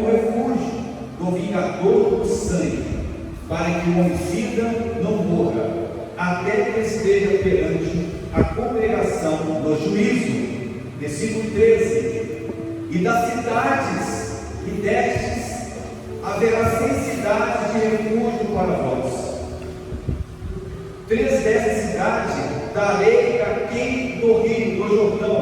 como refúgio do vingador do sangue, para que o homicida não morra, até que esteja perante a congregação no juízo. Versículo 13: e das cidades que destes, haverá 6 cidades de refúgio para vós. 3 dessas cidades darei a quem do rio do Jordão,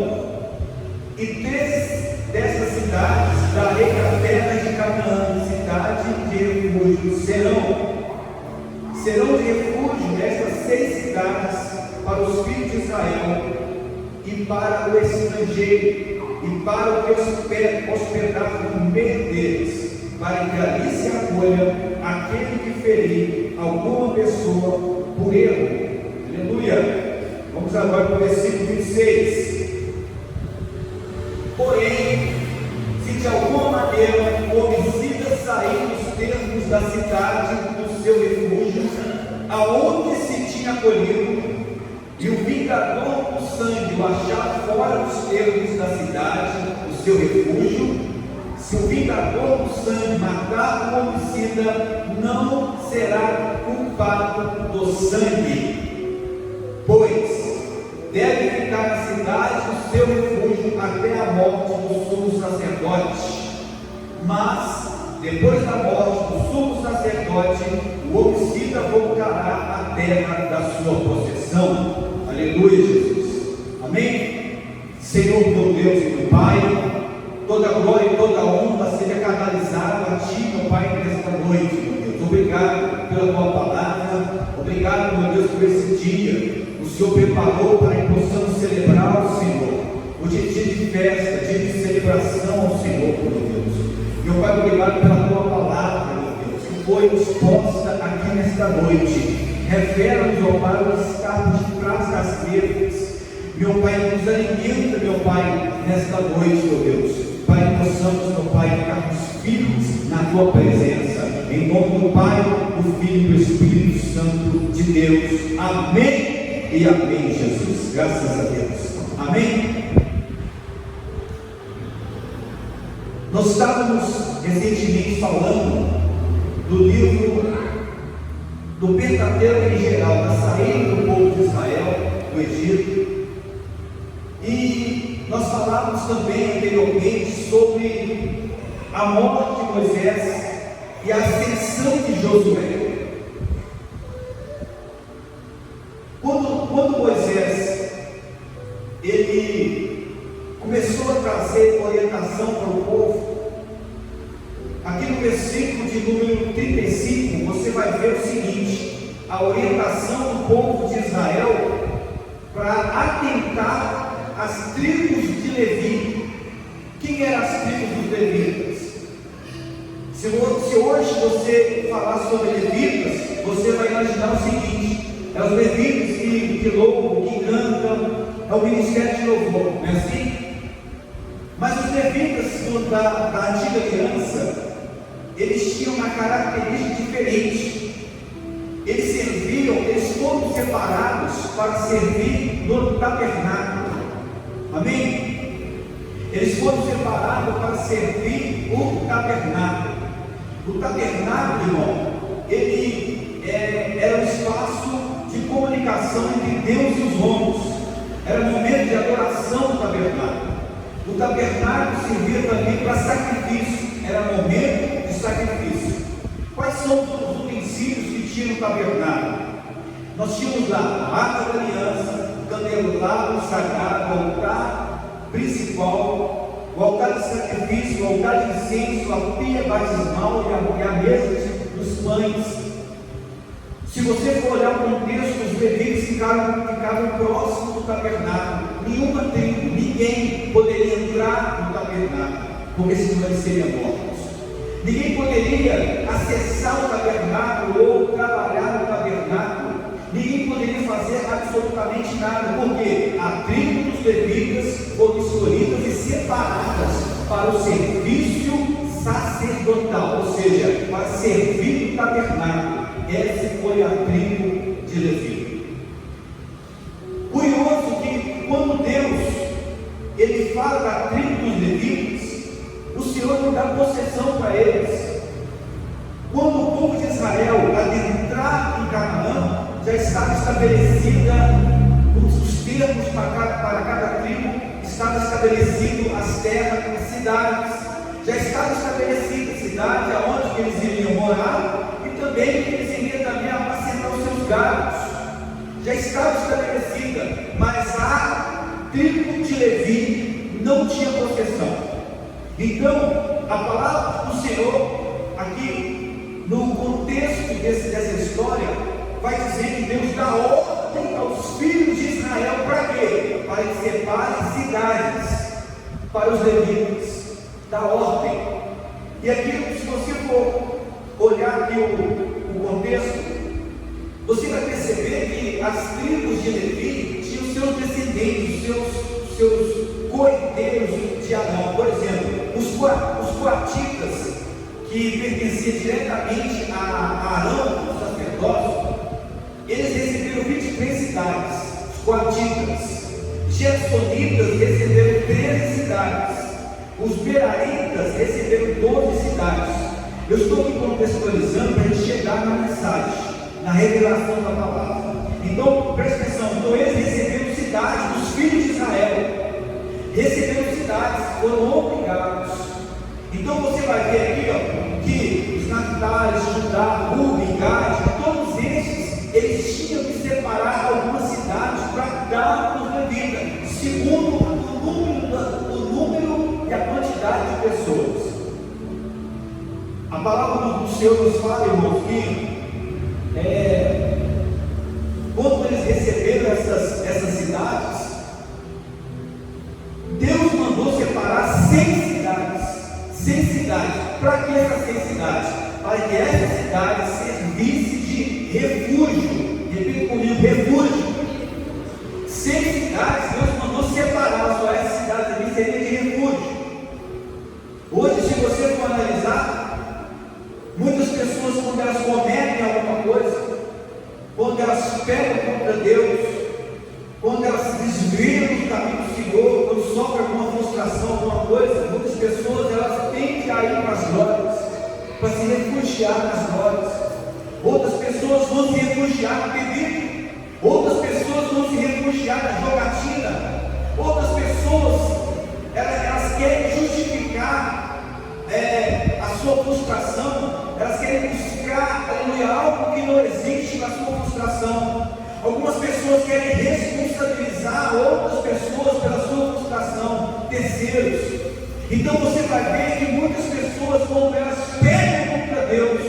e 3 dessas cidades darei a terra de Canaã, cidade de refúgio. Serão de refúgio estas 6 cidades para os filhos de Israel, e para o estrangeiro, e para o que hospedar no meio deles, para que ali se acolha aquele que ferir alguma pessoa por erro. Aleluia. Vamos agora para o versículo 26. Porém, se de alguma maneira o homicida sair dos termos da cidade do seu refúgio, aonde se tinha acolhido, e o vingador do sangue o achar fora dos termos da cidade do seu refúgio, se o vingador do sangue matar o homicida, não será culpado do sangue, pois deve ficar na cidade do seu refúgio até a morte do sumo sacerdote. Mas, depois da morte do sumo sacerdote, o homicida voltará à terra da sua possessão. Aleluia, Jesus. Amém? Senhor, meu Deus e meu Pai, toda glória e toda honra seja canalizada a Ti, meu Pai, nesta noite, meu Deus. Obrigado pela Tua palavra. Obrigado, meu Deus, por esse dia. O Senhor preparou para que possamos celebrar o Senhor. Hoje é dia de festa, dia de celebração ao Senhor, meu Deus. Meu Pai, obrigado pela Tua palavra, meu Deus, que foi exposta aqui nesta noite. Revela-nos, ó Pai, os escarpos de trás das pedras. Meu Pai, nos alimenta, meu Pai, nesta noite, meu Deus. Pai, que possamos, meu Pai, ficarmos firmes na Tua presença. Em nome do Pai, do Filho e do Espírito Santo de Deus. Amém e amém, Jesus. Graças a Deus. Amém. Nós estávamos recentemente falando do livro do Pentateuco em geral, da saída do povo de Israel do Egito, e nós falávamos também anteriormente sobre a morte de Moisés e a ascensão de Josué. Quando Moisés ele começou a trazer orientação para o povo, aqui no versículo de número 35, você vai ver o seguinte: a orientação do povo de Israel para atentar às tribos de Levi. Quem eram as tribos dos levitas? Se hoje você falar sobre levitas, você vai imaginar o seguinte: é os levitas que louvam, que cantam, é o ministério de louvor, não é assim? Mas os levitas da antiga aliança, eles tinham uma característica diferente. Eles foram separados para servir no tabernáculo. Amém? Eles foram separados para servir o tabernáculo. O tabernáculo, irmão, ele era um espaço de comunicação entre Deus e os homens. Era um momento de adoração do tabernáculo. O tabernáculo servia também para sacrifício. Era momento de sacrifício. Quais são os utensílios que tinha no tabernáculo? Nós tínhamos lá a arca da aliança, o candelabro sagrado, o altar principal, o altar de sacrifício, o altar de incenso, a pia batismal e a mesa dos pães. Se você for olhar o contexto, os levitas ficavam próximos do tabernáculo. Nenhuma tribo, ninguém poderia entrar no tabernáculo, porque senão eles seriam mortos. Ninguém poderia acessar o tabernáculo ou trabalhar no tabernáculo. Ninguém poderia fazer absolutamente nada, porque a tribo dos levitas foram escolhidas e separadas para o serviço sacerdotal, ou seja, para servir no tabernáculo. Essa foi a tribo de Levi. Curioso que quando Deus ele fala da tribo dos levitas, o Senhor não dá possessão para estava estabelecida, os termos para cada tribo, estava estabelecido as terras, as cidades, já estava estabelecida a cidade aonde eles iriam morar e também que eles iriam também apacentar os seus gados, já estava estabelecida, mas a tribo de Levi não tinha possessão. Então, a palavra do Senhor, aqui no contexto dessa história, vai dizer que Deus dá ordem aos filhos de Israel para quê? Para que separem cidades para os levitas, dá ordem. E aqui, se você for olhar aqui o contexto, você vai perceber que as tribos de Levi tinham seus descendentes, seus coerdeiros de Arão. Por exemplo, os coatitas, que pertenciam diretamente a Arão, o sacerdócio, eles receberam 23 cidades, os coatitas. Gersonitas receberam 13 cidades. Os beraritas receberam 12 cidades. Eu estou aqui contextualizando para a gente chegar na mensagem, na revelação da palavra. Então, presta atenção. Então, eles receberam cidades dos filhos de Israel. Receberam cidades, foram obrigados. Então, você vai ver aqui, ó, que os Naftalhes, Judá, Ruben, Gad, todos esses, eles tinham que separar algumas cidades para dar para os levitas, segundo o número e a quantidade de pessoas. A palavra do Senhor nos fala, irmãos, que quando eles receberam essas cidades, Deus mandou separar 100 cidades. 100 cidades. Para que essas 100 cidades? Para que essas cidades servissem de refúgio. Repita comigo, refúgio. 100 cidades, Deus mandou separar, só essas cidades ali seriam de refúgio. Hoje, se você for analisar, muitas pessoas, quando elas cometem alguma coisa, quando elas pecam contra Deus, quando elas se desviam do caminho do Senhor, quando sofrem alguma frustração, alguma coisa, muitas pessoas elas têm que ir para as drogas, para se refugiar nas drogas. Outras pessoas vão se refugiar na bebida, outras pessoas vão se refugiar na jogatina, outras pessoas elas querem justificar a sua frustração, elas querem buscar algo que não existe na sua frustração. Algumas pessoas querem responsabilizar outras pessoas pela sua frustração, terceiros. Então você vai ver que muitas pessoas, quando elas pecam contra Deus,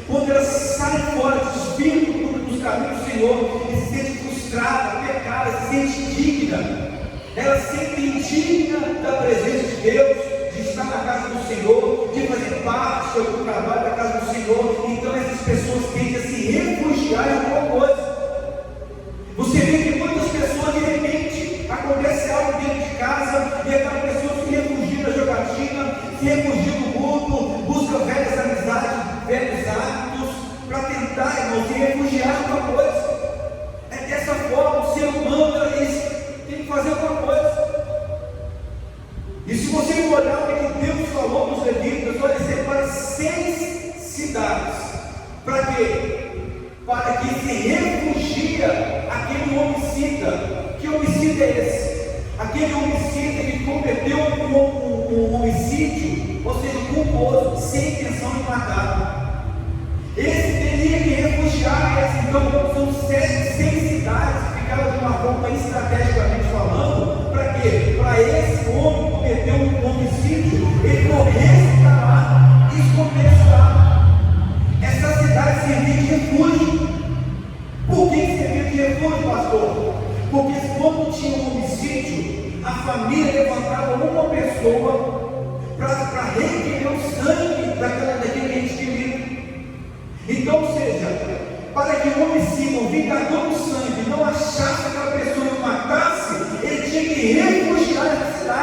quando elas saem fora, desviam dos caminhos do Senhor, e se sentem frustradas, pecadas, se sentem indignas, elas se sentem indignas da presença de Deus, de estar na casa do Senhor, de fazer parte do trabalho da casa do Senhor. Então essas pessoas tendem a se refugiar em alguma coisa. Você vê que muitas pessoas, de repente, acontece algo dentro de casa e aquela pessoa se refugia da jogatina, se refugia do mundo, busca velhas amizades, velhos hábitos, para tentar, irmão, se refugiar em alguma coisa. É dessa forma, o ser humano, eles tem que fazer alguma coisa. E se você for olhar o que Deus falou para os levitas, olha, separa 6 cidades. Para quê? Para que se refugia aquele homicida. Que homicida é esse? Aquele homicida que cometeu um homicídio, ou seja, culposo, sem intenção de matar. Esse teria que refugiar esse. Então são 6 cidades que ficaram de uma forma estrategicamente falando. Para quê? Para esse homem cometer um homicídio, ele corresse para lá e escondesse lá. Essa cidade servia de refúgio. Por que servia de refúgio, pastor? Porque quando tinha um homicídio, a família levantava uma pessoa para requerer o sangue daquele ente querido. Então, ou seja, para que o homicida, o vingador do sangue, não achasse aquela pessoa e o matasse, ele tinha que refugiar essa cidade.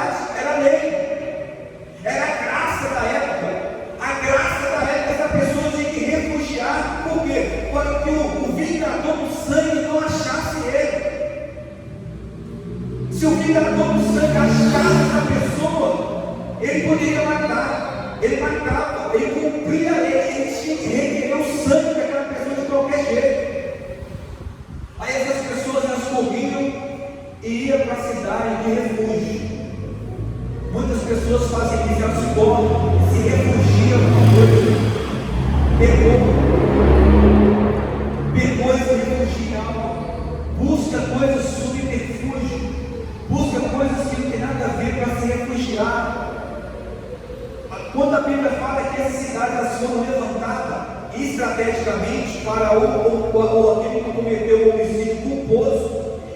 que essas cidades foram levantadas estrategicamente para aquele que cometeu o homicídio culposo.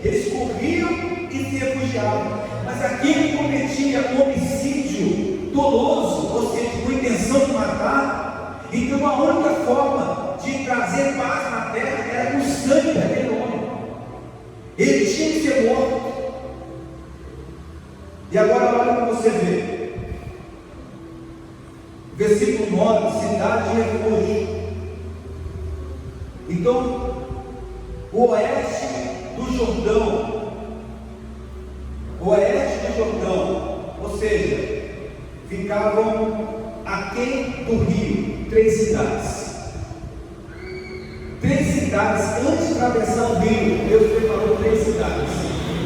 Eles corriam e se refugiavam. Mas aquele que cometia um homicídio doloso, ou seja, com intenção de matar, então a única forma de trazer paz na terra era com o sangue daquele homem. Ele tinha que ser morto. E agora olha para você ver. Versículo 9, cidade de refúgio. Então, o oeste do Jordão, ou seja, ficavam aquém do rio, 3 cidades. 3 cidades, antes de atravessar o rio, Deus preparou 3 cidades.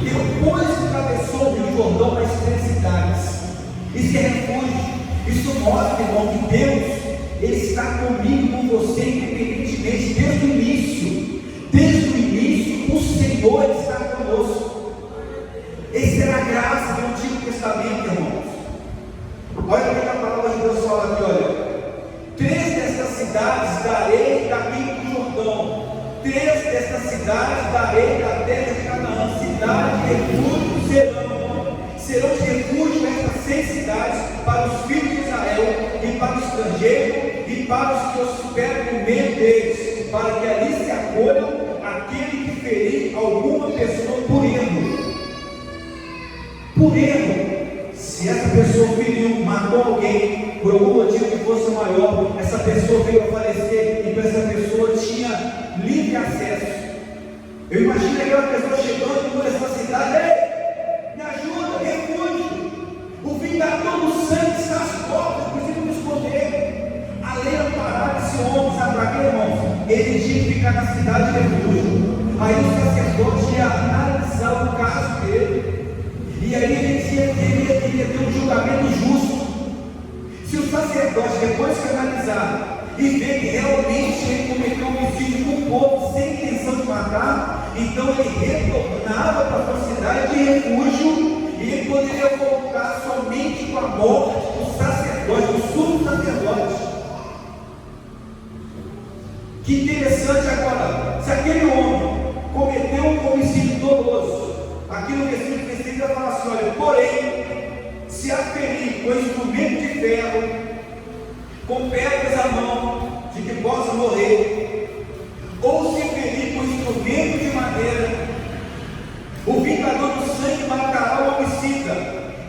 Depois que atravessou o rio Jordão, mais 3 cidades. Isso é refúgio. Isso mostra, irmão, que Deus, Ele está comigo, com você, independentemente, desde o início. Desde o início, o Senhor está conosco. Essa era a graça do Antigo Testamento, irmãos. Olha o que a palavra de Deus fala aqui, olha. 3 dessas cidades darei daqui do Jordão. 3 dessas cidades darei da terra de Canaã. Cidade de refúgio serão de refúgio estas 6 cidades para os filhos de Israel e para o estrangeiro e para os que hosperam no meio deles, para que ali se acolham aquele que ferir alguma pessoa por erro. Por erro, se essa pessoa feriu, matou alguém, por algum motivo que fosse maior, essa pessoa veio a falecer, então essa pessoa tinha livre acesso. Eu imagino aquela pessoa chegando por essa cidade: ei, me ajuda, refúgio, o vingador do sangue está às portas, preciso me esconder. A lei amparava esse homem, sabe para quê, irmãos? Ele tinha que ficar na cidade de refúgio. Aí o sacerdote ia analisar o caso dele, e aí ele ia ter um julgamento justo. Se o sacerdote, depois que analisar e ver que realmente ele cometeu um homicídio culposo sem intenção de matar, então ele retornava para a sua cidade de refúgio, e ele poderia voltar somente com a morte do sacerdote, do sumo sacerdote. Que interessante agora, se aquele homem cometeu um homicídio doloso, aqui no versículo 16 vai falar assim: olha, porém, se aferir com instrumento de ferro, com pedras à mão, de que possa morrer, ou se ferir com instrumento de madeira, o vingador do sangue matará o homicida,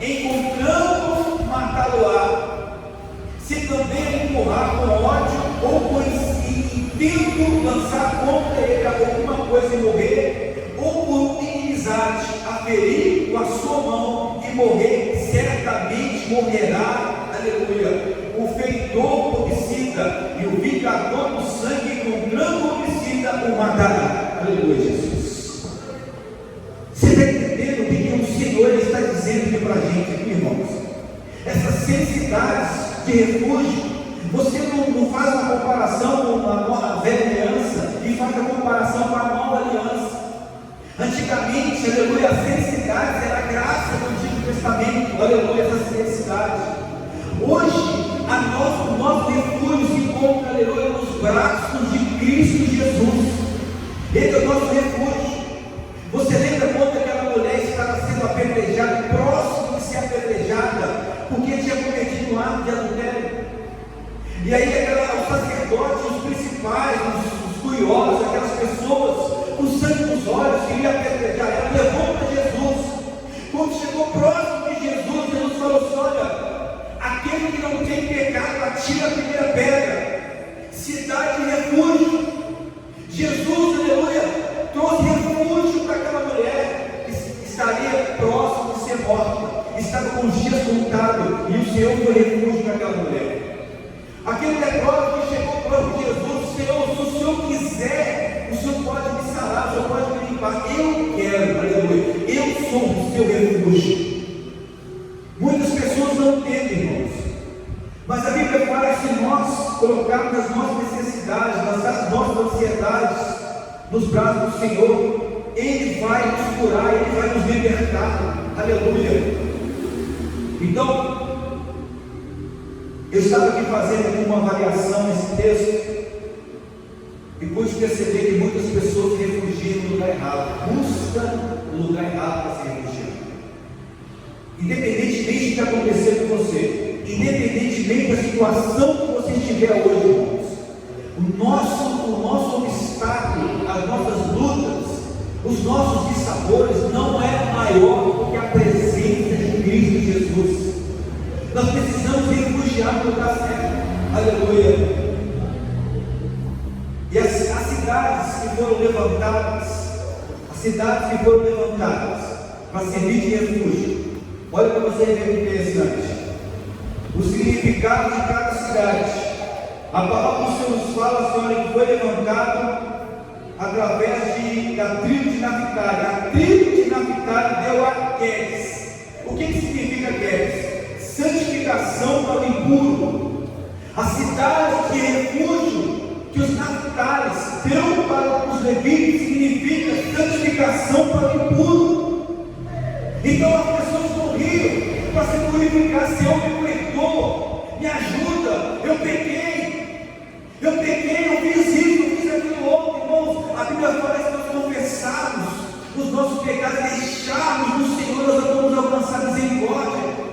encontrando matá-lo-á. Se também empurrar com ódio ou com intento lançar contra ele alguma coisa e morrer, ou por inimizade aferir com a sua mão e morrer, certamente morrerá. Aleluia. O feridor homicida e o vingador do sangue, encontrando o homicida, o matará. Aleluia, Jesus. Você está entendendo o que o Senhor está dizendo aqui para a gente, aqui, irmãos? Essas 6 cidades de refúgio, você não faz uma comparação com a velha aliança e faz a comparação com a nova aliança. Antigamente, aleluia, as 6 cidades era a graça do Antigo Testamento, aleluia, essas 6 cidades. Hoje, o nosso refúgio se encontra, aleluia, nos braços de Cristo Jesus. Ele é o nosso refúgio. Você lembra quando aquela mulher estava sendo apedrejada, próximo de ser apedrejada, porque tinha cometido um ato de adultério? E aí os sacerdotes, os principais, os curiosos, aquelas pessoas com sangue nos olhos, queriam apedrejar ela, levou para Jesus. Quando chegou próximo de Jesus, Jesus falou assim: olha, aquele que não tem pecado, atira a primeira pedra. Cidade de refúgio. Jesus, aleluia, trouxe refúgio para aquela mulher que estaria próximo de ser morta, estava com os dias contados, e o Senhor foi refúgio para aquela mulher. Aquele leproso que chegou próximo de Jesus: Senhor, se o Senhor quiser, o Senhor pode me sarar, o Senhor pode me limpar. Eu quero, aleluia, eu sou o seu refúgio. Muitas pessoas não entendem, irmãos, mas a Bíblia fala que se nós colocarmos as nossas necessidades, as nossas ansiedades nos braços do Senhor, Ele vai nos curar, Ele vai nos libertar. Aleluia. Então, Eu estava aqui fazendo uma avaliação nesse texto e pude perceber que muitas pessoas se refugiam no lugar errado, buscam o lugar errado para se refugiar. Independentemente do que acontecer com você, independentemente da situação que você estiver hoje, irmãos, o nosso obstáculo, as nossas lutas, os nossos dissabores não é maior do que a presença de Cristo Jesus. Nós precisamos refugiar no lugar certo. Aleluia. E as cidades que foram levantadas, para servir de refúgio, olha para você ver que interessante. O significado de cada cidade. A palavra do Senhor nos fala, Senhor, que foi levantado através da tribo de Naphtali. A tribo de Naphtali deu a Quedes. O que significa Quedes? Santificação para o impuro. A cidade de refúgio que os Naphtalis deu para os levitas significa santificação para o impuro. Então as pessoas corriam para se purificar. Senhor, me perdoa, me ajuda, eu pequei, eu fiz isso, eu fiz aquilo outro. Irmãos, a Bíblia fala que nós confessarmos os nossos pecados, deixarmos no Senhor, nós vamos alcançar misericórdia.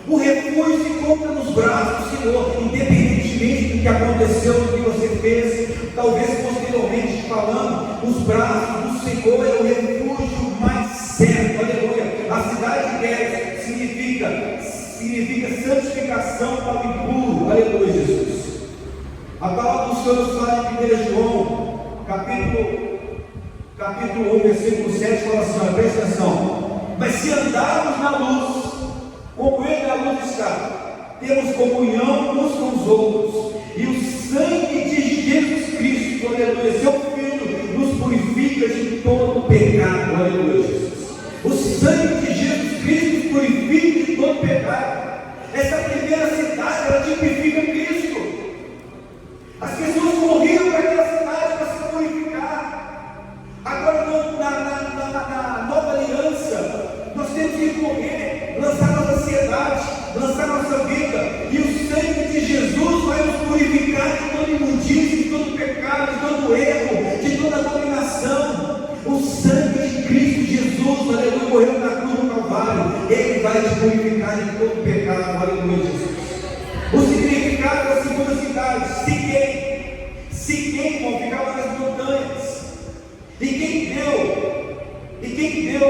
O refúgio se encontra nos braços do Senhor, independentemente do que aconteceu, do que você fez, talvez posteriormente falando, os braços do Senhor é o refúgio mais certo. Aleluia. A cidade de Quedes significa santificação para o impuro. Aleluia, Jesus. A palavra do Senhor nos fala em 1 João, capítulo 1, versículo 7, fala assim, presta atenção. Mas se andarmos na luz, como Ele na luz está, temos comunhão uns com os outros, e o sangue de Jesus Cristo, aleluia, seu Filho, nos purifica de todo pecado. Aleluia, Jesus. O sangue de Jesus Cristo nos purifica de todo pecado. Essa primeira cidade, ela tipifica Cristo. As pessoas corriam para aquela cidade para se purificar. Agora na nova aliança, nós temos que correr, lançar nossa ansiedade, lançar nossa vida, e o sangue de Jesus vai nos purificar de toda imundícia, de todo pecado, de todo erro, de toda dominação. O sangue de Cristo Jesus, aleluia, morreu na cruz do Calvário, Ele vai te purificar de todo pecado. Aleluia, Jesus. O significado da segunda cidade, Siquém, irmão, ficava nas montanhas. E quem deu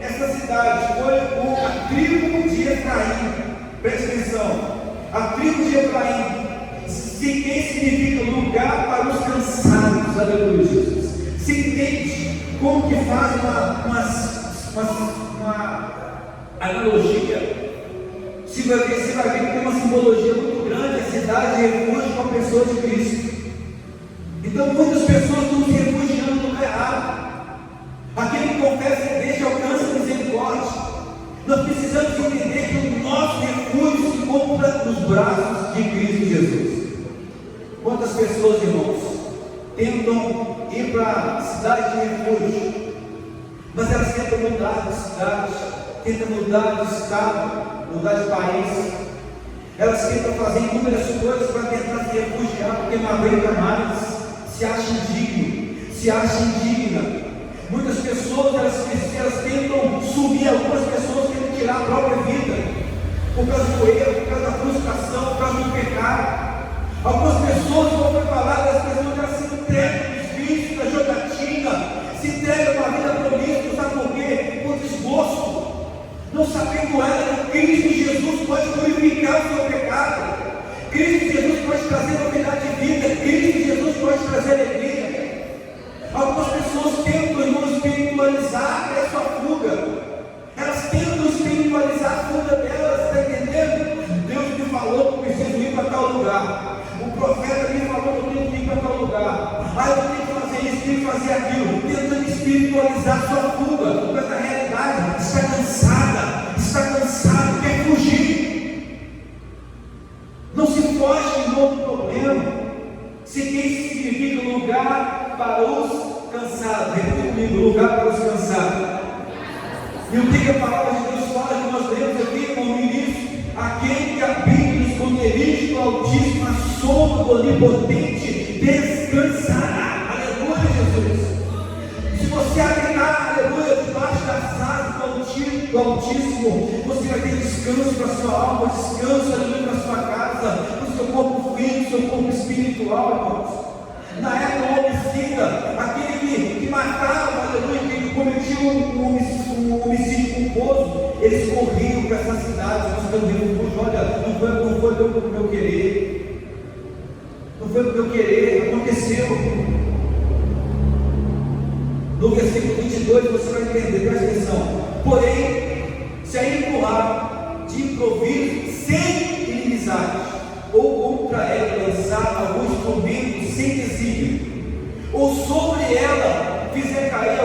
essa cidade foi a tribo de Efraim. Preste atenção, a tribo de Efraim. Siquém significa lugar para os cansados. Aleluia, Jesus. Se entende como que faz uma analogia. Você vai ver que tem uma simbologia muito grande. A cidade de refúgio com a pessoa de Cristo. Então muitas pessoas estão se refugiando no lugar errado. Aquele que confessa e deixa alcança misericórdia. Nós precisamos entender que o nosso refúgio se encontra nos braços de Cristo Jesus. Quantas pessoas, irmãos, tentam ir para a cidade de refúgio, mas elas tentam mudar de cidade, tentam mudar de estado, mudar de país. Elas tentam fazer inúmeras coisas para tentar se refugiar, porque não aguenta mais, se acha indigno, se acha indigna. Muitas pessoas elas tentam sumir, algumas pessoas tentam tirar a própria vida, por causa do erro, por causa da frustração, por causa do pecado. Algumas pessoas, como foi falado, as pessoas elas se entregam nos vícios, na jogatina, se entregam para a vida promíscua, sabe por quê? Por desgosto, não sabendo ela que Cristo Jesus pode purificar o seu pecado. Cristo Jesus pode trazer novidade de vida, Cristo Jesus pode trazer alegria. Algumas pessoas tentam, irmão, espiritualizar a sua fuga. Elas tentam espiritualizar a fuga delas, está entendendo? Deus me falou que eu preciso ir para tal lugar. O profeta me falou que eu tenho que ir para tal lugar. Eu tenho que fazer isso, tenho que fazer aquilo. Tentando espiritualizar a sua fuga. Mas na realidade está cansado, quer fugir. Não se foge de novo problema. Se quem significa lugar para os cansados. Repita comigo, lugar para os cansados. E o que a palavra de Deus fala que nós lemos aqui, irmão, no início? Aquele que habita no esconderijo do todo onipotente descansará. Aleluia, Jesus. Se você habitar, aleluia, debaixo das asas do Altíssimo, você vai ter descanso para a sua alma, descanso, aleluia, para a sua casa, para o seu corpo físico, seu corpo espiritual, irmãos. Na época, o homicida, aquele que matava, aleluia, que cometia um homicídio culposo, eles corriam para essa cidade, buscando refúgio. Olha, não foi do meu querer, não foi do meu querer, aconteceu. No versículo 22 você vai entender, presta atenção. Porém, se a empurrar de improviso, sem inimizade, ou contra ela lançar algum instrumento sem desígnio, ou sobre ela fizer cair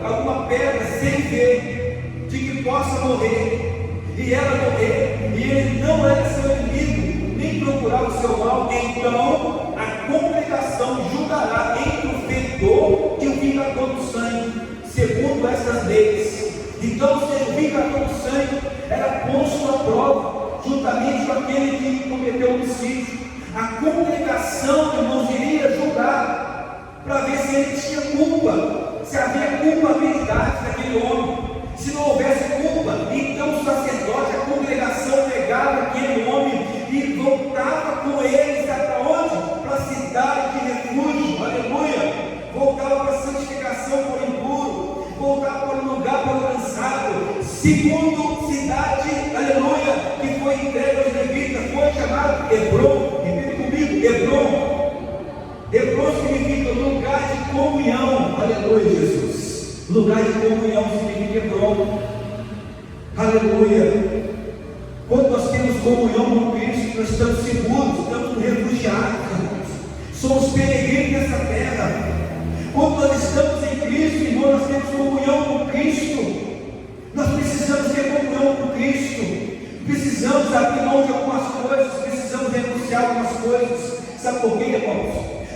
alguma pedra sem ver, de que possa morrer, e ela morrer, e ele não é seu inimigo, nem procurar o seu mal, então a congregação julgará entre o fetor e o vingador do sangue, segundo estas leis. Então, o vingador do sangue era posto à prova, juntamente com aquele que cometeu o homicídio. A congregação, irmãos, iria julgar para ver se ele tinha culpa, se havia culpabilidade daquele homem. Se não houvesse culpa, então o sacerdote, a congregação, pegava aquele homem e voltava com eles para onde? Para a cidade de refúgio, aleluia. Voltava para a santificação por impuro, voltava para o lugar para o lançado, segundo cidade, aleluia, que foi entregue aos levitas, foi chamado Hebrom. Repita comigo, Hebrom. Hebrom significa lugar de comunhão, aleluia, Jesus. Lugar de comunhão significa Hebrom, aleluia. Quando nós temos comunhão com Cristo, nós estamos seguros, estamos refugiados, somos peregrinos nessa terra. Quando nós estamos em Cristo, irmão, nós temos comunhão com Cristo. Nós precisamos ter comunhão com Cristo. Precisamos abrir mão de algumas coisas, precisamos renunciar algumas coisas. Sabe por quê, irmãos?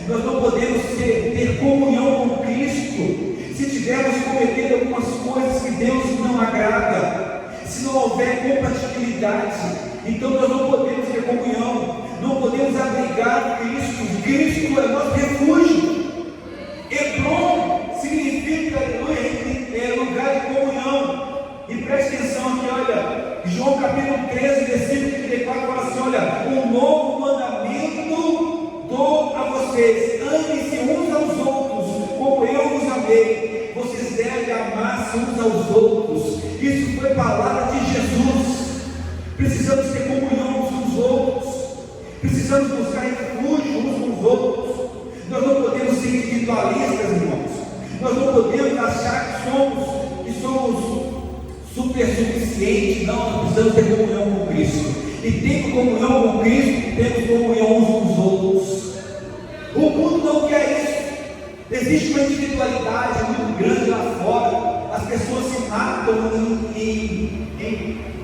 Nós não podemos ter comunhão com Cristo se tivermos cometido algumas coisas que Deus não agrada. Se não houver compatibilidade, então nós não podemos ter comunhão, não podemos abrigar Cristo. Cristo é nosso refúgio. Hebrom significa, aleluia, lugar de comunhão. E preste atenção aqui, olha, João capítulo 13, versículo 34 fala assim: olha, um novo mandamento dou a vocês, amem-se uns aos outros, como eu vos amei. Vocês devem amar-se uns aos outros. Isso foi palavra de Jesus. Precisamos ter comunhão uns com os outros, precisamos buscar refúgio uns com os outros. Nós não podemos ser individualistas, irmãos. Nós não podemos achar que somos super suficientes. Não, nós precisamos ter comunhão com Cristo. E tendo comunhão com Cristo, temos comunhão uns com os outros. O mundo não quer isso. Existe uma individualidade muito grande lá fora. As pessoas se matam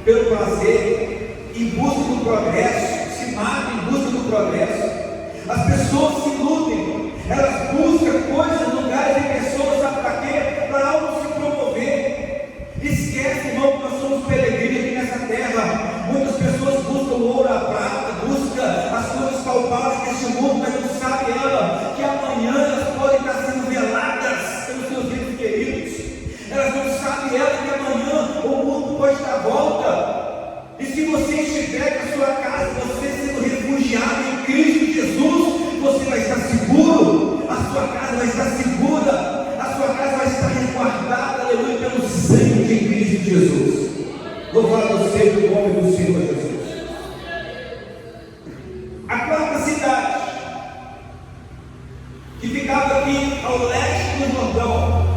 pelo prazer, em busca do progresso. Se matam em busca do progresso. As pessoas se iludem, elas buscam coisas, lugares e pessoas, sabe para quê? Para algo se promover. Esquece, irmão, que nós somos peregrinos aqui nessa terra. Muitas pessoas buscam o ouro, a prata, buscam as coisas palpáveis deste mundo, mas não sabe ela que amanhã elas podem estar sendo veladas pelos seus entes queridos. Elas não sabem ela que amanhã o mundo pode dar volta. E se você estiver com a sua casa, você sendo refugiado em Cristo Jesus, você vai estar seguro, a sua casa vai estar segura, a sua casa vai estar resguardada, aleluia, pelo sangue de Cristo Jesus. Louvado seja o nome do Senhor Jesus. A quarta cidade, que ficava aqui ao leste do Jordão,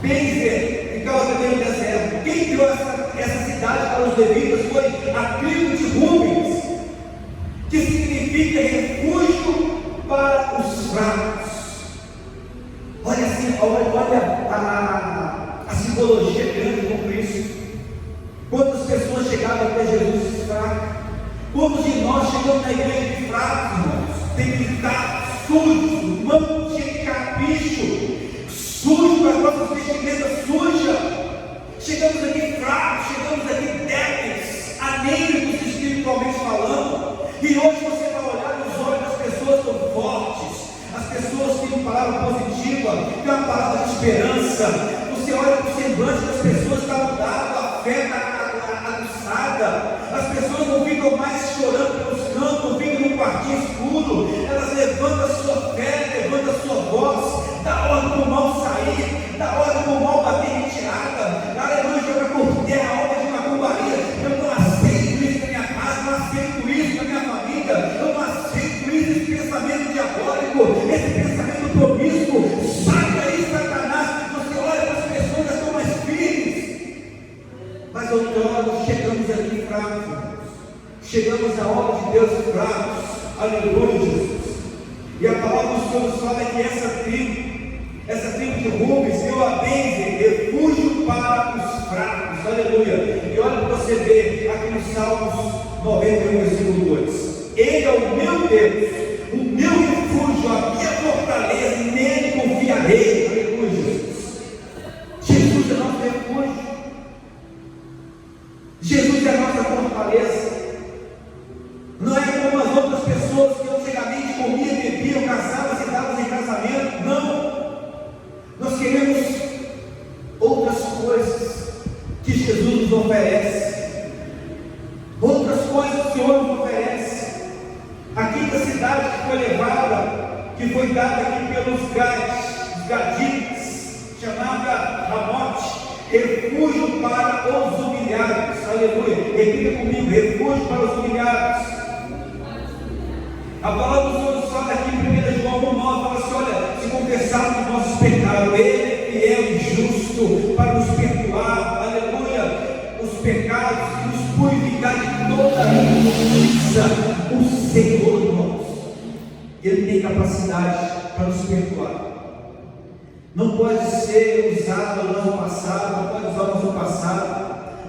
Bezer, ficava também no deserto. Quem criou essa cidade para os levitas foi a tribo de Rubens, que significa refúgio para os fracos. Olha assim, olha a simbologia grande com Cristo. Quantas pessoas chegavam até Jesus fracos? Quantos de nós chegamos na igreja de fracos, irmãos? Debilitados, sujos, mãos de capricho, sujos, as nossas vestimentas sujas. Chegamos aqui fracos, chegamos aqui débeis, anêmicos espiritualmente falando. E hoje você vai olhar nos olhos das pessoas fortes, as pessoas têm uma palavra positiva, têm uma palavra de esperança. Você olha para o semblante das pessoas, está mudado, a fé está aguçada, as pessoas não ficam mais chorando pelos cantos, não ficam num quartinho escuro, elas levantam a sua fé, levantam a sua voz, dá ordem para o mal sair, dá ordem para o mal bater em retirada, aleluia, joga por terra, a obra de macumbaria. Eu não aceito isso na minha casa, não aceito isso na minha família, eu não aceito isso, esse pensamento diabólico, esse pensamento promíscuo. Sai daí, Satanás. Você olha para as pessoas que estão mais firmes, mas outrora nós chegamos aqui fracos, chegamos à obra de Deus fracos, aleluia, Jesus. E a palavra do Senhor nos fala que essa tribo de Rubens, eu a benze, refúgio para os fracos, aleluia. E olha para você ver aqui no Salmos 91, versículo 2: Ele é o meu Deus, o meu refúgio, a minha fortaleza, e nele confiarei, aleluia, Jesus. Jesus é nosso refúgio, Jesus é a nossa fortaleza. Não é como as outras pessoas que antigamente comiam, bebiam, casavam, se davam em casamento. Não, nós queremos outras coisas que Jesus nos oferece, outras coisas que o Senhor nos oferece. A quinta cidade que foi levada, que foi dada aqui pelos gaditas, chamada Ramote, refúgio para os humilhados, aleluia. Repita comigo: refúgio para os humilhados. A palavra do Senhor nos fala aqui em 1 João 1,9, fala assim: olha, se confessarmos os nossos pecados, Ele é fiel e justo para nos perdoar, aleluia, os pecados e nos purificar de toda a injustiça. O Senhor, irmãos, Ele tem capacidade para nos perdoar. Não pode ser usado o nosso passado, não pode usar o nosso passado,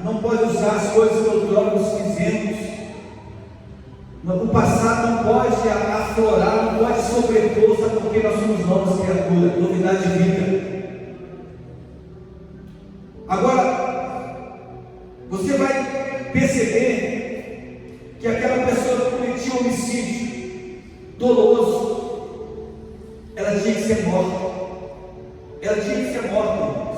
não pode usar as coisas que outrora nos fizemos. O passado não pode aflorar, não pode sobrepor, sabe porque nós somos novas criaturas, novidade de vida. Agora, você vai perceber que aquela pessoa que cometia homicídio doloso, ela tinha que ser morta. Ela tinha que ser morta, irmãos.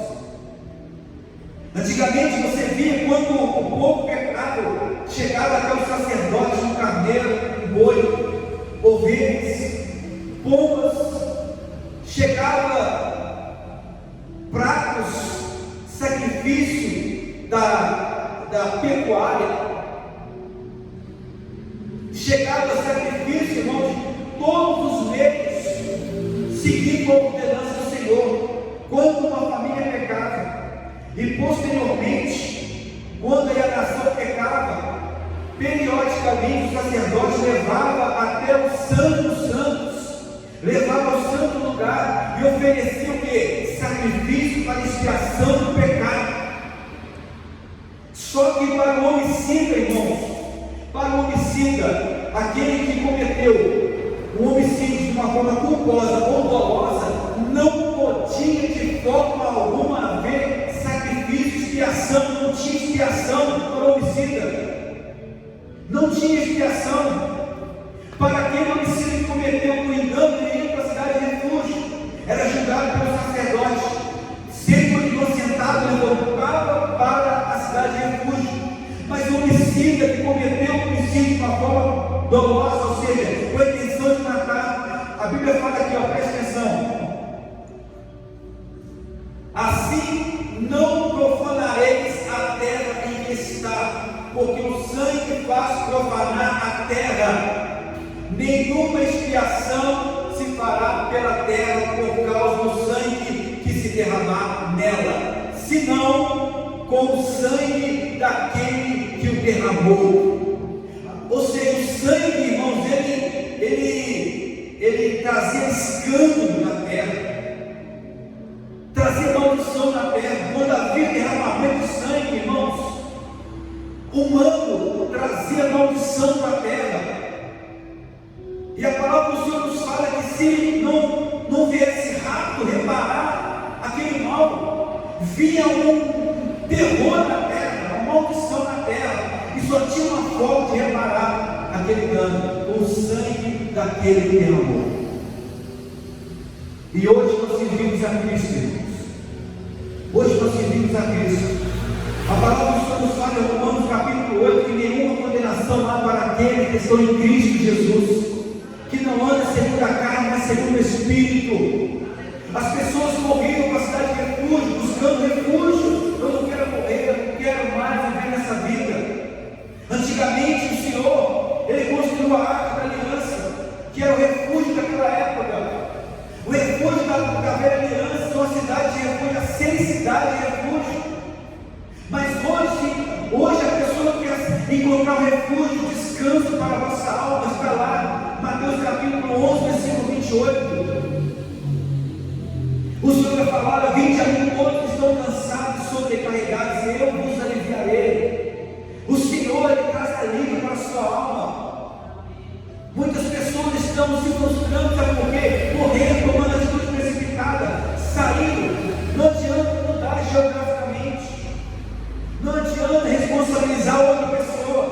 Antigamente você via quando o povo pecado chegava até o sacerdote, um carneiro, um boi, ovelhas, pombas, chegava pratos, sacrifício da pecuária, chegava sacrifício, irmãos, de todos os meios, seguindo a ordenança do Senhor. Quando uma família pecava, e posteriormente, quando a nação pecava, periodicamente o sacerdote levava até o Santo dos Santos, levava ao santo lugar e oferecia o que? Sacrifício para expiação do pecado. Só que para o homicida, irmãos, para o homicida, aquele que cometeu um homicídio de uma forma culposa ou dolosa, não podia de forma alguma haver sacrifício, expiação. Não tinha expiação para o homicida, não tinha expiação. Para aquele homicida que cometeu um engano, ele ia para a cidade de refúgio, era julgado pelo sacerdote, sendo inocentado, ele voltava para a cidade de refúgio. Mas o homicida que cometeu o homicídio de uma forma dolosa, ou seja, com a intenção de matar, a Bíblia fala aqui, ó, presta atenção: assim não profanareis a terra em que está, porque o sangue faz profanar a terra. Nenhuma expiação se fará pela terra por causa do sangue que se derramar nela, senão com o sangue daquele que o derramou. Ou seja, o sangue, irmãos, ele trazia escândalo na terra, trazia maldição na terra. Quando havia derramamento de sangue, irmãos, humano, trazia maldição para a terra. E a palavra do Senhor nos fala que se não viesse rápido reparar aquele mal, vinha um terror na terra, uma maldição na terra, e só tinha uma forma de reparar aquele dano: com o sangue da daquele que tem amor. E hoje nós servimos a Cristo, irmãos. Hoje nós servimos a Cristo. A palavra do Senhor nos fala em Romanos capítulo 8 que nenhuma condenação há para aqueles que estão em Cristo Jesus, que não anda segundo a carne, mas segundo o Espírito. As pessoas corriam para a cidade de refúgio, buscando refúgio. Eu não quero morrer, eu não quero mais viver nessa vida. Antigamente o Senhor, Ele construiu a Arca da Aliança, que era o refúgio daquela época. O refúgio da velha aliança, uma cidade de refúgio, a felicidade de refúgio. Mas hoje a pessoa quer encontrar o refúgio, o descanso para a nossa alma, está lá, Mateus capítulo 11, versículo 28. O Senhor vai falar: vinde a mim todos que estão cansados e sobrecarregados, e eu vos aliviarei. O Senhor, Ele traz alívio para a sua alma. Muitas pessoas estão se frustrando, sabe por quê? Morrendo, tomando atitude precipitada, saindo. Não adianta mudar geograficamente, não adianta responsabilizar outra pessoa,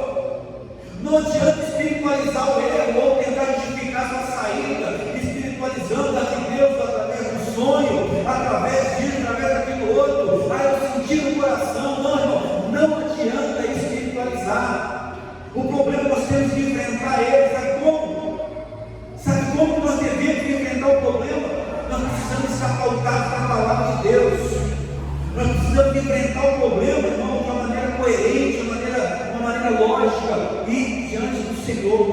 não adianta espiritualizar o erro ou tentar justificar sua saída, espiritualizando a de Deus através do sonho, através disso, através daquilo outro. Eu senti no coração. Não, irmão, não adianta espiritualizar. O problema nós temos que enfrentar ele. Sabe como nós devemos enfrentar o problema? Nós precisamos estar pautados na palavra de Deus. Nós precisamos enfrentar o problema, irmão, de uma maneira coerente, de uma maneira lógica e diante do Senhor.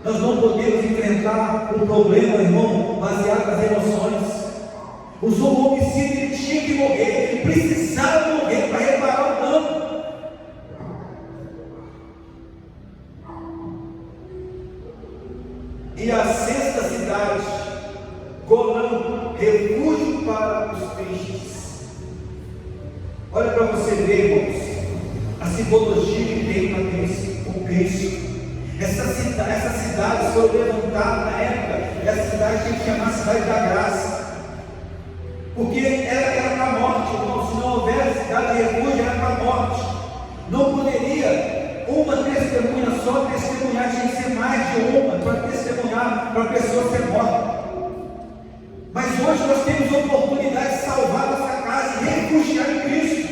Nós não podemos enfrentar o problema, irmão, baseado nas emoções. O homicídio, ele tinha que morrer, ele precisava morrer para reparar o dano. E a sexta cidade, Golã, refúgio para os tristes. Olha para você ver, irmãos, a simbologia que tem com Cristo. Essa cidade foi levantada na época. Essa cidade tinha que chamar cidade da graça, porque ela era para a morte, irmão. Se não houvesse cidade de refúgio, era para a morte. Não poderia uma testemunha só testemunhar, tinha que ser mais de uma para testemunhar, para a pessoa ser morta. Mas hoje nós temos a oportunidade de salvar nossa casa e refugiar em Cristo.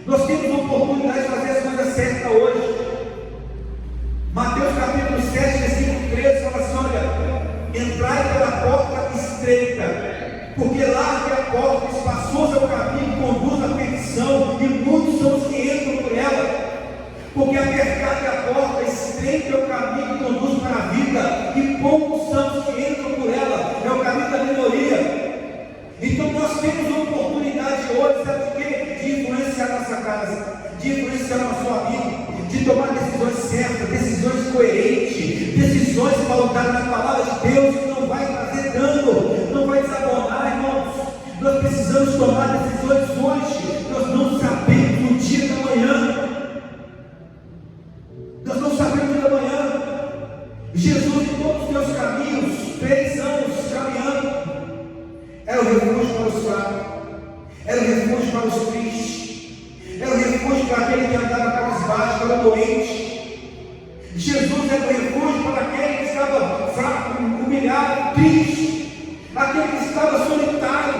Nós temos a oportunidade de fazer as coisas certas hoje. Mateus capítulo 7, versículo 13 fala assim: olha, entrai pela porta estreita, porque larga a porta, espaçoso é o caminho que conduz à perdição, e muitos são os que entram por ela. Porque apertada é a porta, estreito é o caminho que conduz para a vida, e poucos são os que entram por ela, é o caminho da minoria. Então nós temos a oportunidade hoje, sabe de quê? De influenciar nossa casa, de influenciar nosso amigo, de tomar decisões certas, decisões coerentes, decisões pautadas na palavra de Deus, que não vai trazer dano, não vai desabonar, irmãos. Nós precisamos tomar decisões hoje. Nós não sabemos o dia da manhã. Nós não sabemos o dia da manhã. Jesus, em todos os teus caminhos, 3 anos caminhando, era o refúgio para os fracos, era o refúgio para os tristes, era o refúgio para aquele que andava cabisbaixo, para o doente. Jesus era o refúgio para aquele que estava fraco, humilhado, triste, aquele que estava solitário.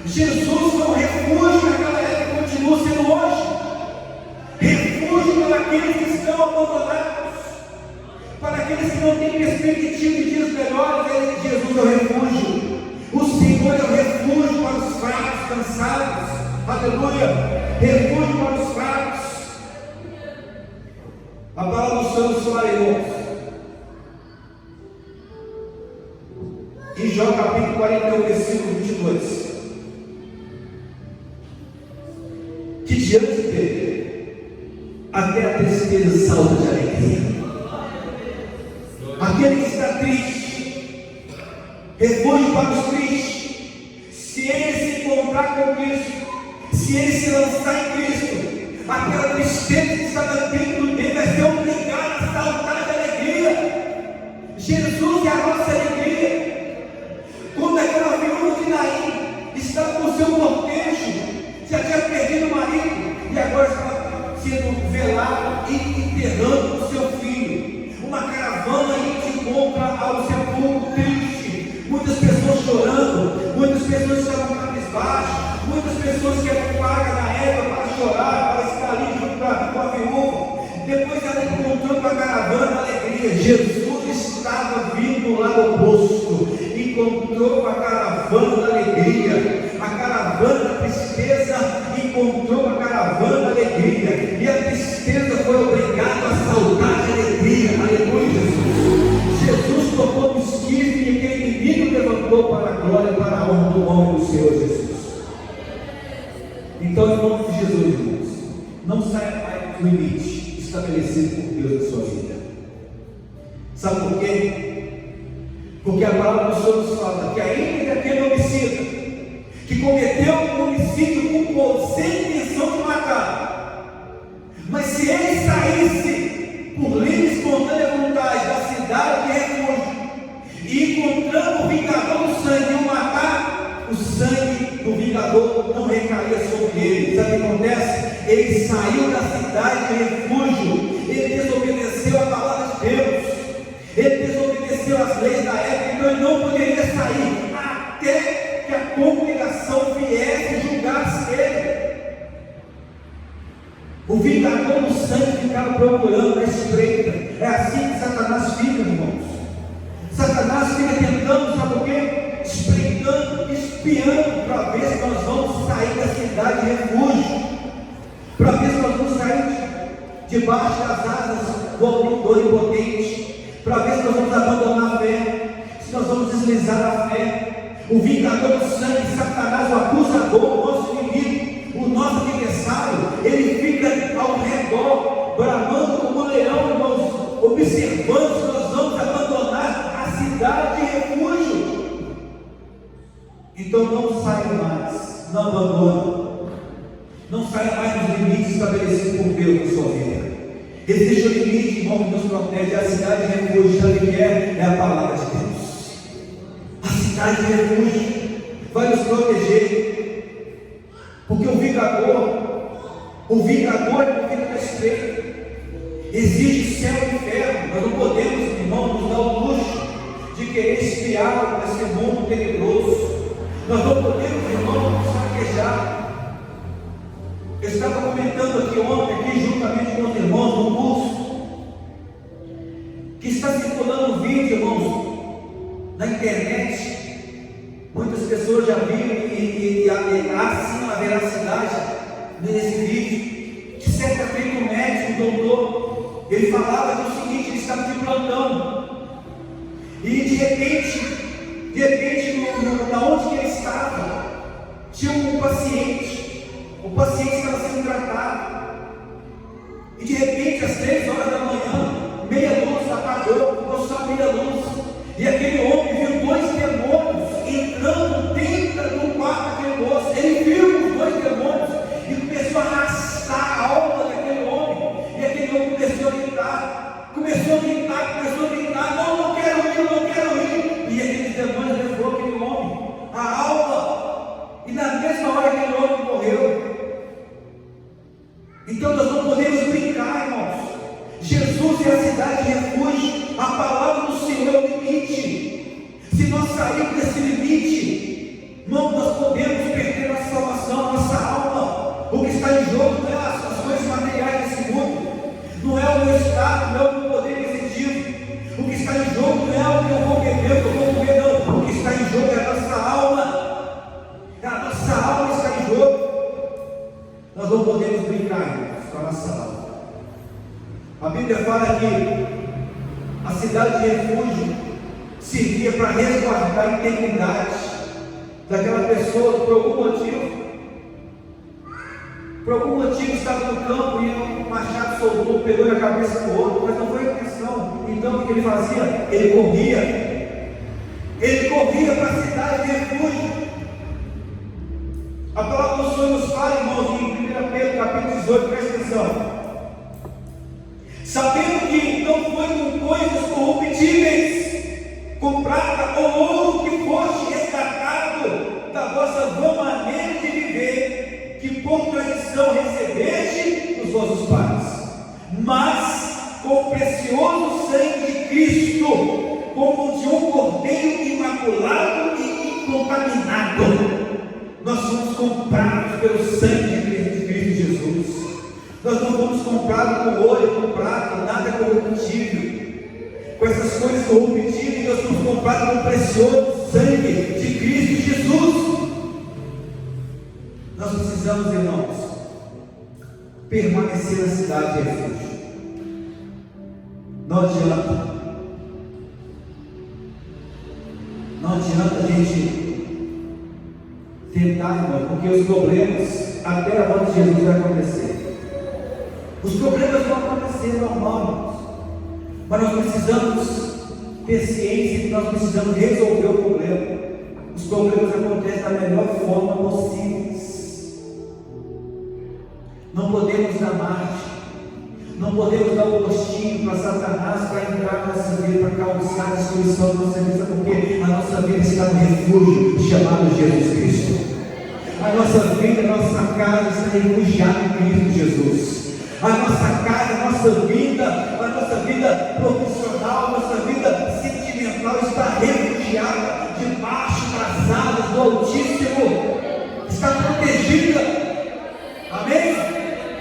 Jesus foi um refúgio naquela época, continua sendo hoje. Refúgio para aqueles que estão abandonados, para aqueles que não têm perspectiva de dias melhores. Jesus é o refúgio. O Senhor é o refúgio para os fracos, cansados. Aleluia! Refúgio para os fracos. A palavra do Senhor nos fala, irmãos, em Jó capítulo 41, versículo 22, que diante dele até a tristeza salta de alegria. Aquele que está triste, refúgio para os tristes. Se ele se encontrar com Cristo, se ele se lançar em Cristo, aquela tristeza que está dentro dele vai ser obrigada a saltar de alegria. Jesus é a nossa alegria. Quando aquela viúva de Naim estava com o seu cortejo, já tinha perdido o marido e agora estava sendo velado e enterrando o seu filho. Uma caravana de compra ao seu que Jesus estava vindo do lado oposto, encontrou a caravana da alegria, a caravana da tristeza encontrou a caravana da alegria, e a tristeza foi obrigada a saltar de alegria. Aleluia, Jesus. Jesus tocou no esquife e aquele menino levantou para a glória, para a honra do nome do Senhor Jesus. Então, em nome de Jesus, irmãos, não saia mais do limite estabelecido por Deus na sua vida. Sabe por quê? Porque a palavra do Senhor nos fala que ainda que aquele homicida que cometeu um homicídio culposo sem intenção de matar, mas se ele saísse por livre e espontânea vontade da cidade de refúgio e encontrando o vingador do sangue e o matar, o sangue do vingador não recaía sobre ele. Sabe o que acontece? Ele saiu da cidade de refúgio, ele desobedeceu a palavra de Deus, ele desobedeceu as leis da época, então ele não poderia sair até que a congregação viesse e julgasse ele. O vingador do sangue ficava procurando a espreita. É assim que Satanás fica, irmãos. Satanás fica tentando, sabe o quê? Espreitando, espiando, para ver se nós vamos sair da cidade de refúgio, para ver se nós vamos sair debaixo das asas do onipotente, para ver se nós vamos abandonar a fé, se nós vamos deslizar a fé. O vingador do sangue, Satanás, o acusador, o nosso inimigo, o nosso adversário, ele fica ao redor, bramando como um leão, irmãos, observando se nós vamos abandonar a cidade de refúgio. Então não saia mais, não abandone, não saia mais dos limites estabelecidos por Deus na sua vida. Existe um limite, irmão, que nos protege. A cidade de refúgio, sabe o que é? É a palavra de Deus. A cidade de refúgio vai nos proteger, porque o vingador é o vingador da espreita. Existe céu e inferno. Nós não podemos, irmão, nos dar o luxo de querer espiar esse mundo tenebroso. Nós não podemos, irmão, nos saquejar. Eu estava comentando aqui ontem, juntamente com os irmãos no curso, que está circulando um vídeo, irmãos, na internet. Muitas pessoas já viram e há sim uma veracidade nesse vídeo. Que certa feita um médico, um doutor, ele falava que o seguinte: ele estava de plantão e de repente, da onde que ele estava, tinha um paciente. O paciente estava sendo tratado, e de repente, às 3 horas da manhã, meia luz apagou, ficou só meia luz, e aquele homem viu 2 demônios entrando dentro do quarto daquele moço. Ele viu os 2 demônios e começou a arrastar a alma daquele homem, e aquele homem começou a gritar, não quero ir, e aqueles demônios levou aquele homem, a alma, e na mesma hora aquele homem morreu. Então nós não podemos brincar, irmãos. Jesus é a cidade de refúgio. A palavra do Senhor é o limite. Se nós sairmos desse limite, irmão, nós podemos perder a salvação, a nossa alma. O que está em jogo não é as coisas materiais desse mundo, não é o meu estado, não é o meu poder executivo. O que está em jogo não é o que eu vou beber, o que eu vou comer, não. O que está em jogo é a nossa alma. A nossa alma está em jogo. Nós não podemos brincar com a nossa alma. A Bíblia fala que a cidade de refúgio servia para resguardar a integridade daquela pessoa que por algum motivo estava no campo e um machado soltou, pegou a cabeça do outro, mas não foi a intenção. Então o que ele fazia? Ele corria para a cidade de refúgio. A palavra do Senhor nos fala, irmãos, em 1 Pedro capítulo 18, presta atenção. Sabendo que não foi com coisas corruptíveis, com prata ou ouro, que foste resgatado da vossa vã maneira de viver, que por tradição recebeste dos vossos pais, mas com o precioso sangue de Cristo, como de um cordeiro imaculado e incontaminado. Nós somos comprados pelo sangue de Cristo Jesus. Nós não fomos comprados com ouro e com prata, nada corruptível. com essas coisas corruptíveis que nós somos comprados com o precioso sangue de Cristo Jesus. Nós precisamos, irmãos, permanecer na cidade de refúgio. Não adianta a gente tentar, irmão, porque os problemas até a volta de Jesus vai acontecer. Os problemas vão acontecer, normal, irmãos. Mas nós precisamos ter ciência que nós precisamos resolver o problema. Os problemas acontecem da melhor forma possível. Não podemos dar margem, não podemos dar o gostinho para Satanás para entrar na nossa vida, para causar destruição na nossa vida, porque a nossa vida está no refúgio chamado Jesus Cristo. A nossa vida, a nossa casa está refugiada em Cristo Jesus. A nossa casa, a nossa vida profissional, a nossa vida sentimental está refugiada debaixo das asas do Altíssimo, está protegida. Amém?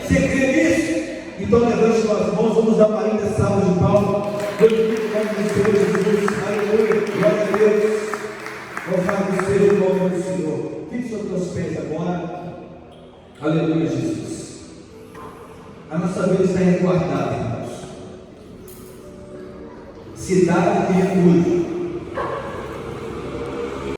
Você crê nisso? Então levante suas mãos, vamos dar uma linda salva de palmas. Glorifique o nome do Senhor Jesus. Aleluia, glória a Deus. Louvado seja o nome do Senhor. Fique sobre os teus pés agora. Aleluia, Jesus. A nossa vida está resguardada, irmãos. Cidade de refúgio.